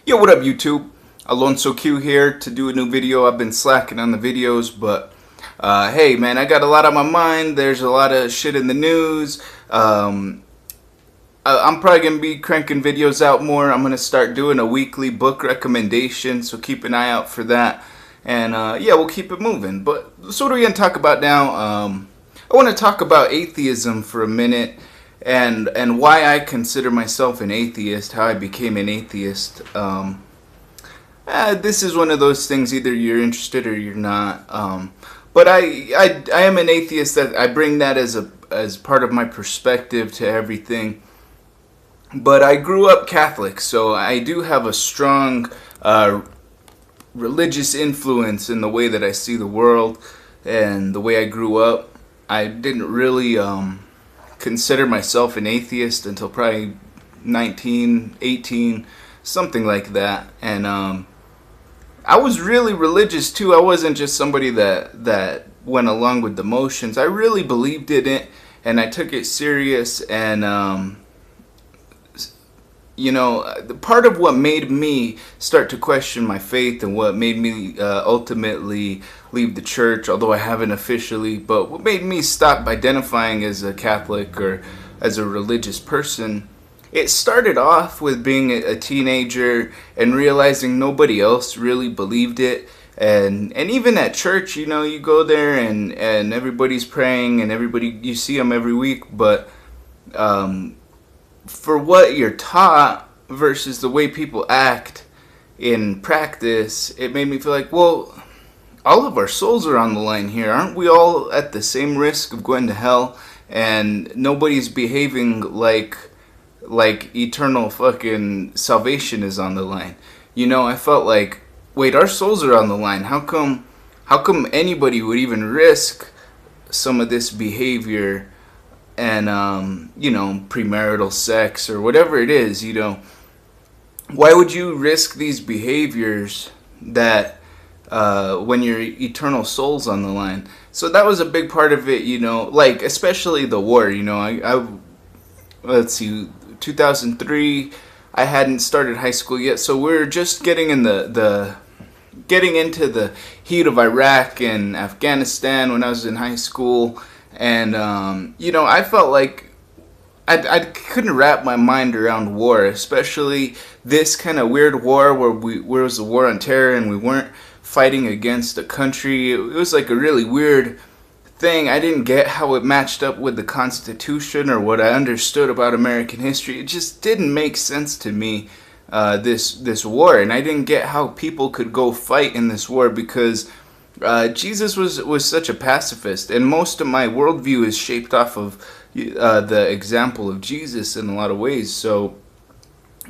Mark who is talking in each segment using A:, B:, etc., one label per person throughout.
A: Yo, what up YouTube? Alonso Q here to do a new video. I've been slacking on the videos, but hey man, I got a lot on my mind. There's a lot of shit in the news. I'm probably going to be cranking videos out more. I'm going to start doing a weekly book recommendation, so keep an eye out for that. And yeah, we'll keep it moving. But so what are we going to talk about now? I want to talk about atheism for a minute. And why I consider myself an atheist, how I became an atheist. This is one of those things, either you're interested or you're not. But I am an atheist. That I bring that as part of my perspective to everything. But I grew up Catholic, so I do have a strong religious influence in the way that I see the world and the way I grew up. I didn't really consider myself an atheist until probably 19, 18, something like that. And I was really religious too. I wasn't just somebody that went along with the motions. I really believed in it, and I took it serious. And you know, part of what made me start to question my faith and what made me ultimately leave the church, although I haven't officially, but what made me stop identifying as a Catholic or as a religious person, it started off with being a teenager and realizing nobody else really believed it. And even at church, you know, you go there and everybody's praying and you see them every week, but for what you're taught versus the way people act in practice, it made me feel like, well, all of our souls are on the line here. Aren't we all at the same risk of going to hell? And nobody's behaving like eternal fucking salvation is on the line. You know, I felt like, wait, our souls are on the line. How come anybody would even risk some of this behavior? And you know, premarital sex or whatever it is, you know, why would you risk these behaviors that when your eternal soul's on the line? So that was a big part of it, you know, like especially the war. You know, I let's see, 2003, I hadn't started high school yet, so we're just getting in getting into the heat of Iraq and Afghanistan when I was in high school. And you know, I felt like I couldn't wrap my mind around war, especially this kind of weird war where it was a war on terror and we weren't fighting against a country. It was like a really weird thing. I didn't get how it matched up with the Constitution or what I understood about American history. It just didn't make sense to me, this war, and I didn't get how people could go fight in this war because Jesus was such a pacifist, and most of my worldview is shaped off of the example of Jesus in a lot of ways. So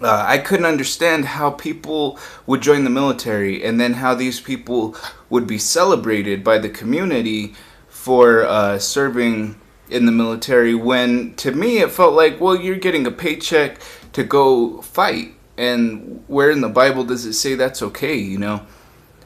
A: I couldn't understand how people would join the military, and then how these people would be celebrated by the community for serving in the military, when to me it felt like, well, you're getting a paycheck to go fight, and where in the Bible does it say that's okay, you know?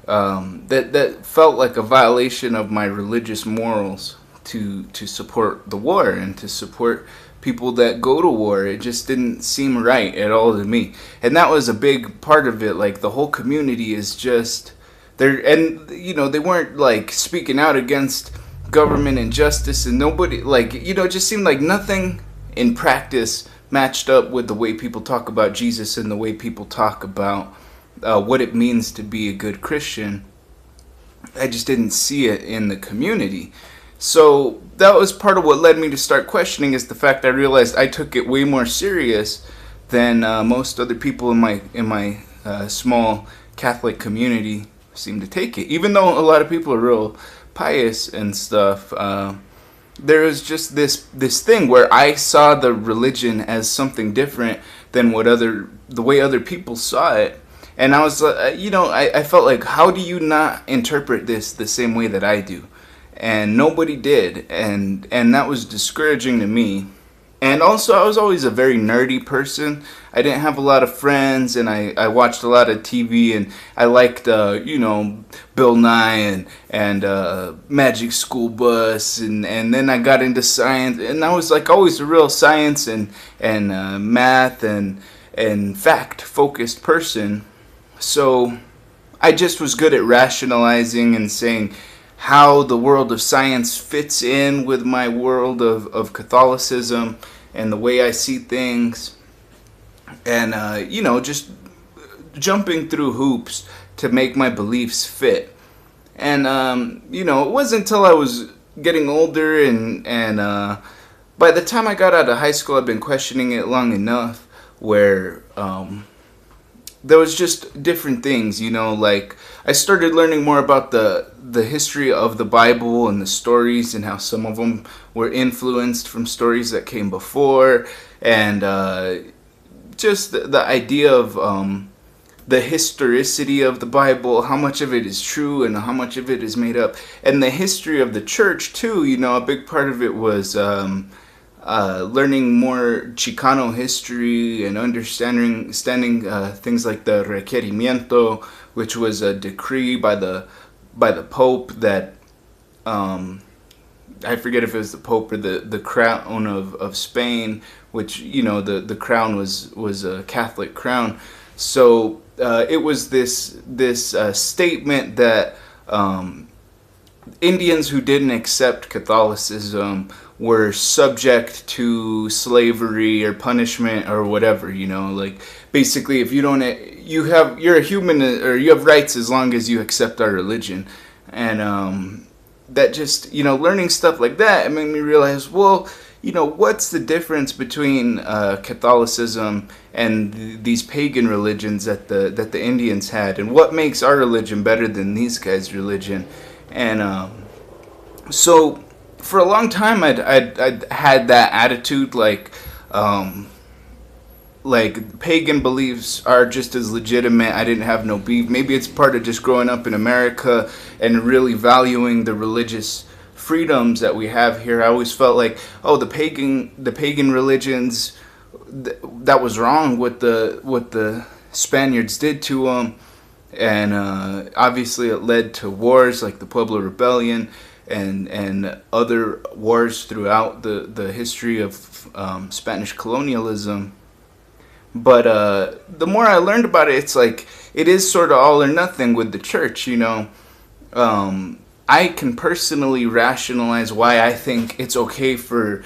A: That felt like a violation of my religious morals to support the war and to support people that go to war. It just didn't seem right at all to me, and that was a big part of it. Like, the whole community is just there, and you know, they weren't like speaking out against government injustice, and nobody, like, you know, it just seemed like nothing in practice matched up with the way people talk about Jesus and the way people talk about what it means to be a good Christian. I just didn't see it in the community. So that was part of what led me to start questioning, is the fact I realized I took it way more serious than most other people in my small Catholic community seem to take it. Even though a lot of people are real pious and stuff, there was just this thing where I saw the religion as something different than the way other people saw it. And I was, you know, I felt like, how do you not interpret this the same way that I do? And nobody did, and that was discouraging to me. And also, I was always a very nerdy person. I didn't have a lot of friends, and I watched a lot of TV, and I liked, you know, Bill Nye and Magic School Bus, and then I got into science, and I was like always a real science and math and fact-focused person. So I just was good at rationalizing and saying how the world of science fits in with my world of Catholicism and the way I see things. And, just jumping through hoops to make my beliefs fit. And, it wasn't until I was getting older and by the time I got out of high school, I've been questioning it long enough where there was just different things, like I started learning more about the history of the Bible and the stories and how some of them were influenced from stories that came before, and just the idea of the historicity of the Bible, how much of it is true and how much of it is made up, and the history of the church too. A big part of it was learning more Chicano history and understanding things like the requerimiento, which was a decree by the Pope that I forget if it was the Pope or the crown of Spain, which the crown was a Catholic crown. So it was this statement that Indians who didn't accept Catholicism were subject to slavery or punishment or whatever, like basically if you don't, you're a human or you have rights as long as you accept our religion. And that just, learning stuff like that, it made me realize, well, what's the difference between Catholicism and these pagan religions that the Indians had, and what makes our religion better than these guys' religion? And so for a long time I'd had that attitude, like pagan beliefs are just as legitimate. I didn't have no beef. Maybe it's part of just growing up in America and really valuing the religious freedoms that we have here. I always felt like, oh, the pagan religions, that was wrong what the Spaniards did to them. And obviously it led to wars like the Pueblo Rebellion and other wars throughout the history of Spanish colonialism. But the more I learned about it, it's like it is sort of all or nothing with the church. I can personally rationalize why I think it's okay for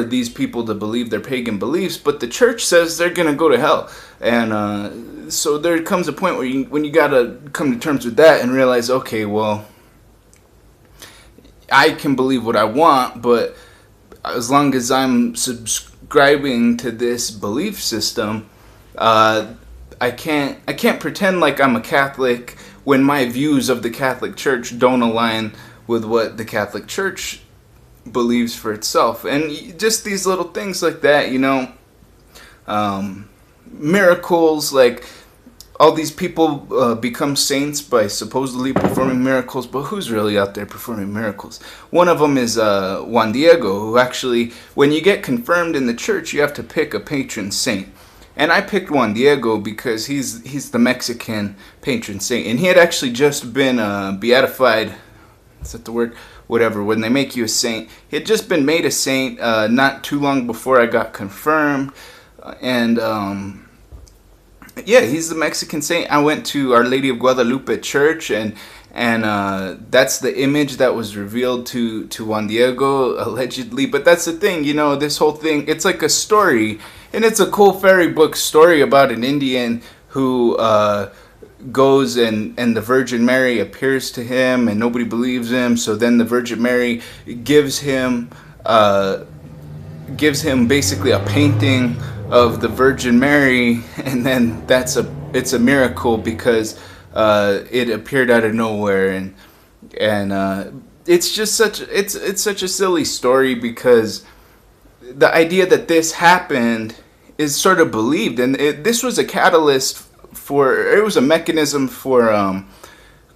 A: these people to believe their pagan beliefs, but the church says they're gonna go to hell. And so there comes a point when you gotta come to terms with that and realize, okay, well, I can believe what I want, but as long as I'm subscribing to this belief system, I can't pretend like I'm a Catholic when my views of the Catholic Church don't align with what the Catholic Church believes for itself. And just these little things like that, miracles, like all these people become saints by supposedly performing miracles, but who's really out there performing miracles? One of them is Juan Diego, who actually, when you get confirmed in the church, you have to pick a patron saint. And I picked Juan Diego because he's the Mexican patron saint, and he had actually just been beatified. Is that the word? Whatever. When they make you a saint, he had just been made a saint not too long before I got confirmed, and yeah, he's the Mexican saint. I went to Our Lady of Guadalupe church, and that's the image that was revealed to Juan Diego, allegedly. But that's the thing, this whole thing, it's like a story, and it's a cool fairy book story about an Indian who goes and the Virgin Mary appears to him, and nobody believes him. So then the Virgin Mary gives him basically a painting of the Virgin Mary, and then it's a miracle because it appeared out of nowhere, and it's just it's such a silly story because the idea that this happened is sort of believed, and this was a catalyst it was a mechanism for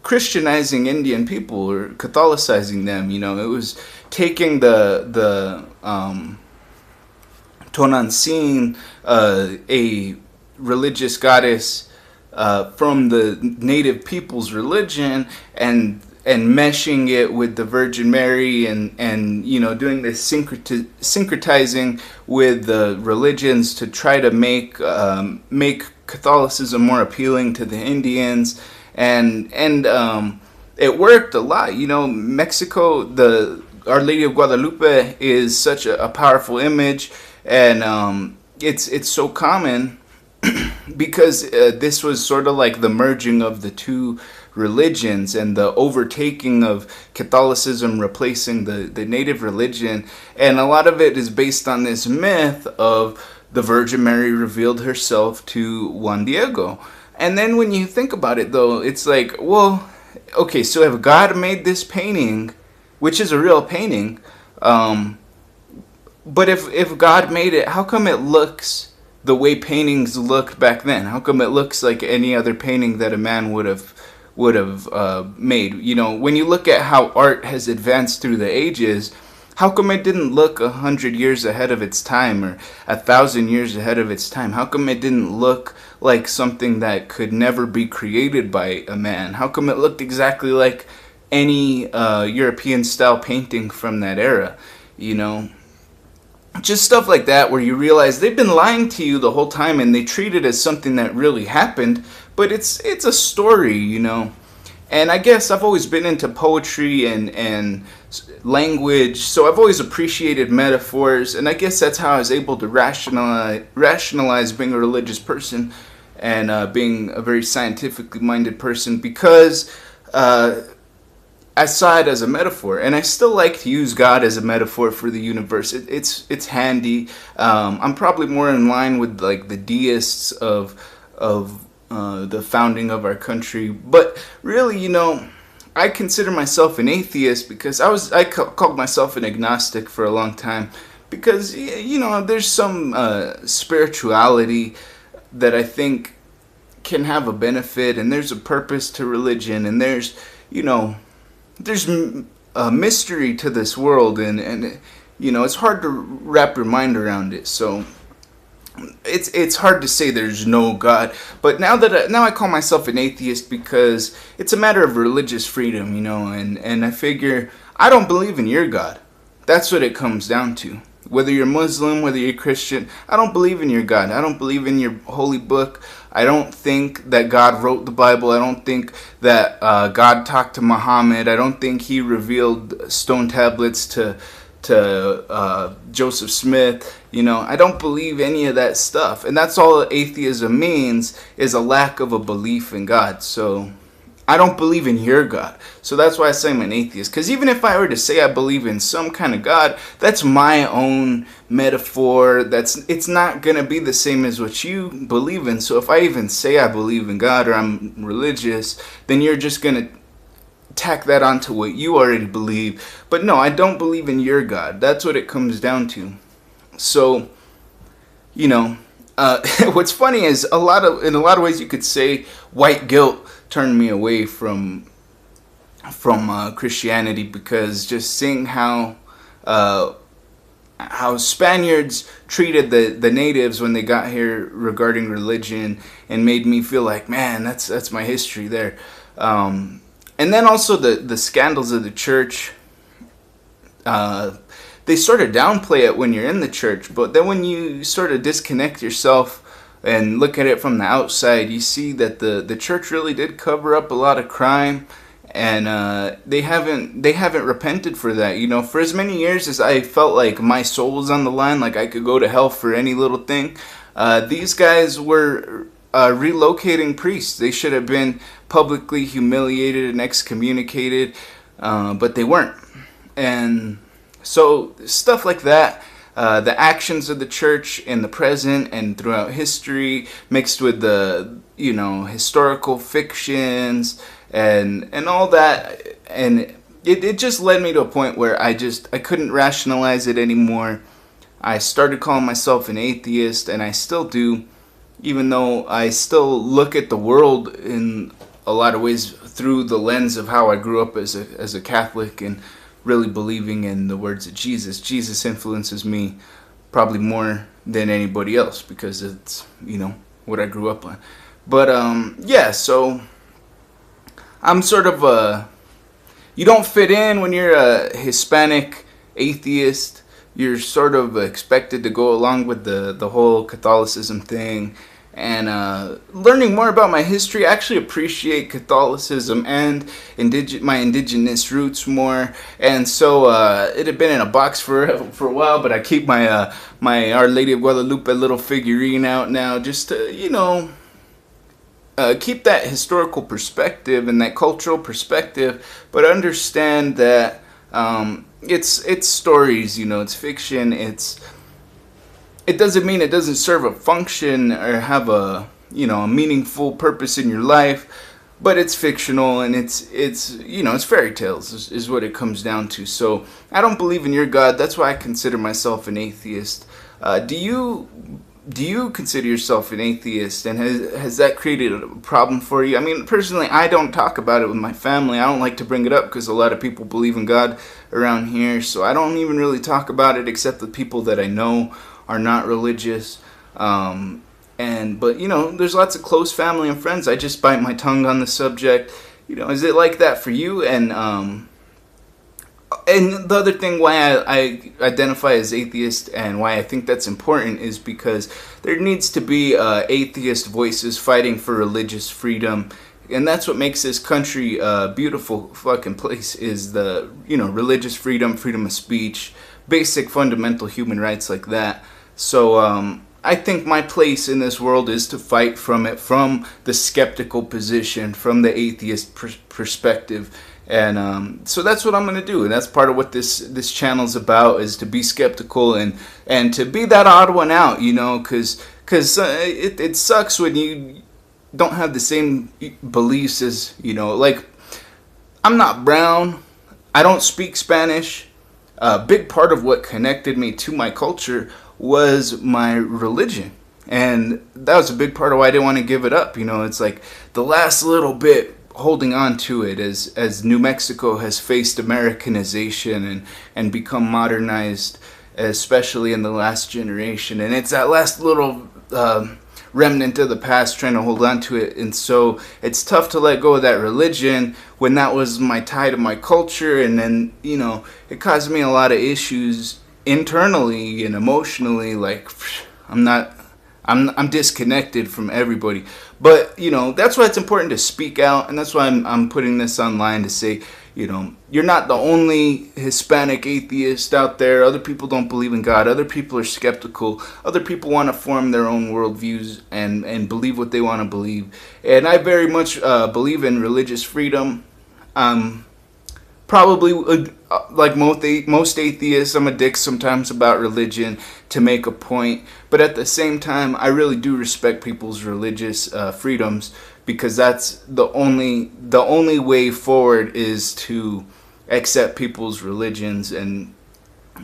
A: Christianizing Indian people or Catholicizing them. It was taking the Tonantzin, a religious goddess from the native people's religion, and meshing it with the Virgin Mary, and you know, doing this syncretizing with the religions to try to make Catholicism more appealing to the Indians, and it worked a lot. You know, Mexico, the Our Lady of Guadalupe is such a powerful image, and it's so common because this was sort of like the merging of the two religions and the overtaking of Catholicism replacing the native religion. And a lot of it is based on this myth of the Virgin Mary revealed herself to Juan Diego. And then when you think about it, though, it's like, well, okay, so if God made this painting, which is a real painting, but if God made it, how come it looks the way paintings looked back then? How come it looks like any other painting that a man would have made? You know, when you look at how art has advanced through the ages, how come it didn't look 100 years ahead of its time, or 1,000 years ahead of its time? How come it didn't look like something that could never be created by a man? How come it looked exactly like any European style painting from that era? You know, just stuff like that, where you realize they've been lying to you the whole time, and they treat it as something that really happened, but it's a story, you know. And I guess I've always been into poetry and language, so I've always appreciated metaphors, and I guess that's how I was able to rationalize being a religious person and being a very scientifically minded person, because I saw it as a metaphor, and I still like to use God as a metaphor for the universe. It's handy. I'm probably more in line with like the deists of the founding of our country, but really, you know, I consider myself an atheist because I called myself an agnostic for a long time, because, you know, there's some spirituality that I think can have a benefit, and there's a purpose to religion, and there's, you know, there's a mystery to this world, and you know, it's hard to wrap your mind around it. So it's hard to say there's no God. But now I call myself an atheist because it's a matter of religious freedom, you know, and I figure I don't believe in your God. That's what it comes down to. Whether you're Muslim, whether you're Christian, I don't believe in your God. I don't believe in your holy book. I don't think that God wrote the Bible. I don't think that God talked to Muhammad. I don't think he revealed stone tablets to Joseph Smith. You know, I don't believe any of that stuff. And that's all atheism means, is a lack of a belief in God. So I don't believe in your God. So that's why I say I'm an atheist. Because even if I were to say I believe in some kind of God, that's my own metaphor. It's not going to be the same as what you believe in. So if I even say I believe in God or I'm religious, then you're just going to tack that onto what you already believe. But no, I don't believe in your God. That's what it comes down to. So, you know, what's funny is in a lot of ways you could say white guilt turned me away from Christianity, because just seeing how Spaniards treated the natives when they got here regarding religion, and made me feel like, man, that's my history there. And then also the scandals of the church. They sort of downplay it when you're in the church, but then when you sort of disconnect yourself and look at it from the outside, you see that the church really did cover up a lot of crime, and they haven't repented for that. You know, for as many years as I felt like my soul was on the line, like I could go to hell for any little thing, these guys were relocating priests. They should have been publicly humiliated and excommunicated, but they weren't. And so stuff like that, the actions of the church in the present and throughout history, mixed with the, you know, historical fictions and all that, and it just led me to a point where I couldn't rationalize it anymore. I started calling myself an atheist, and I still do, even though I still look at the world in a lot of ways through the lens of how I grew up as a Catholic, and really believing in the words of Jesus. Jesus influences me probably more than anybody else, because it's, you know, what I grew up on. But yeah, so I'm sort of you don't fit in when you're a Hispanic atheist. You're sort of expected to go along with the whole Catholicism thing. And learning more about my history, I actually appreciate Catholicism and my indigenous roots more. And so it had been in a box for a while, but I keep my my Our Lady of Guadalupe little figurine out now, just to, you know, keep that historical perspective and that cultural perspective, but understand that it's stories, you know, it's fiction. It doesn't mean it doesn't serve a function or have a, you know, a meaningful purpose in your life, but it's fictional, and it's you know, it's fairy tales is what it comes down to. So I don't believe in your God. That's why I consider myself an atheist. Do you consider yourself an atheist, and has that created a problem for you? I mean, personally, I don't talk about it with my family. I don't like to bring it up because a lot of people believe in God around here, so I don't even really talk about it except the people that I know are not religious. But you know, there's lots of close family and friends. I just bite my tongue on the subject. You know, is it like that for you? And the other thing why I identify as atheist and why I think that's important is because there needs to be atheist voices fighting for religious freedom. And that's what makes this country a beautiful fucking place, is the, you know, religious freedom, freedom of speech, basic fundamental human rights like that. So I think my place in this world is to fight from the skeptical position, from the atheist perspective. And so that's what I'm going to do. And that's part of what this channel's about, is to be skeptical and to be that odd one out, you know, because it sucks when you don't have the same beliefs as, you know, like, I'm not brown. I don't speak Spanish. A big part of what connected me to my culture was my religion, and that was a big part of why I didn't want to give it up. You know, it's like the last little bit holding on to it as New Mexico has faced Americanization and become modernized, especially in the last generation, and it's that last little remnant of the past trying to hold on to it. And so it's tough to let go of that religion when that was my tie to my culture, and then, you know, it caused me a lot of issues internally and emotionally. Like, I'm disconnected from everybody. But, you know, that's why it's important to speak out, and that's why I'm putting this online, to say, you know, you're not the only Hispanic atheist out there. Other people don't believe in God. Other people are skeptical. Other people want to form their own worldviews and believe what they want to believe. And I very much believe in religious freedom. Probably, like most atheists, I'm a dick sometimes about religion to make a point. But at the same time, I really do respect people's religious freedoms, because that's the only way forward, is to accept people's religions, and,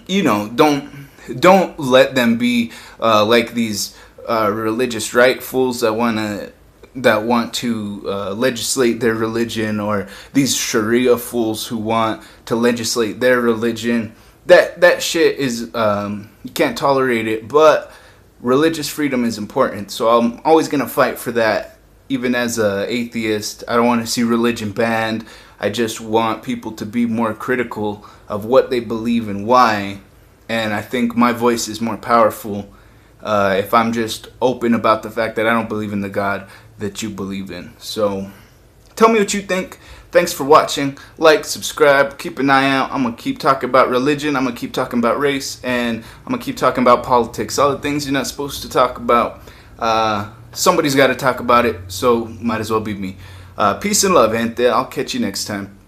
A: you know, don't let them be like these religious right fools that want to legislate their religion, or these Sharia fools who want to legislate their religion. That shit is, you can't tolerate it. But religious freedom is important, so I'm always gonna fight for that. Even as a atheist, I don't want to see religion banned. I just want people to be more critical of what they believe and why. And I think my voice is more powerful if I'm just open about the fact that I don't believe in the God that you believe in. So tell me what you think. Thanks for watching. Like, subscribe, keep an eye out. I'm going to keep talking about religion. I'm going to keep talking about race. And I'm going to keep talking about politics. All the things you're not supposed to talk about. Somebody's got to talk about it, so might as well be me. Peace and love, gente. I'll catch you next time.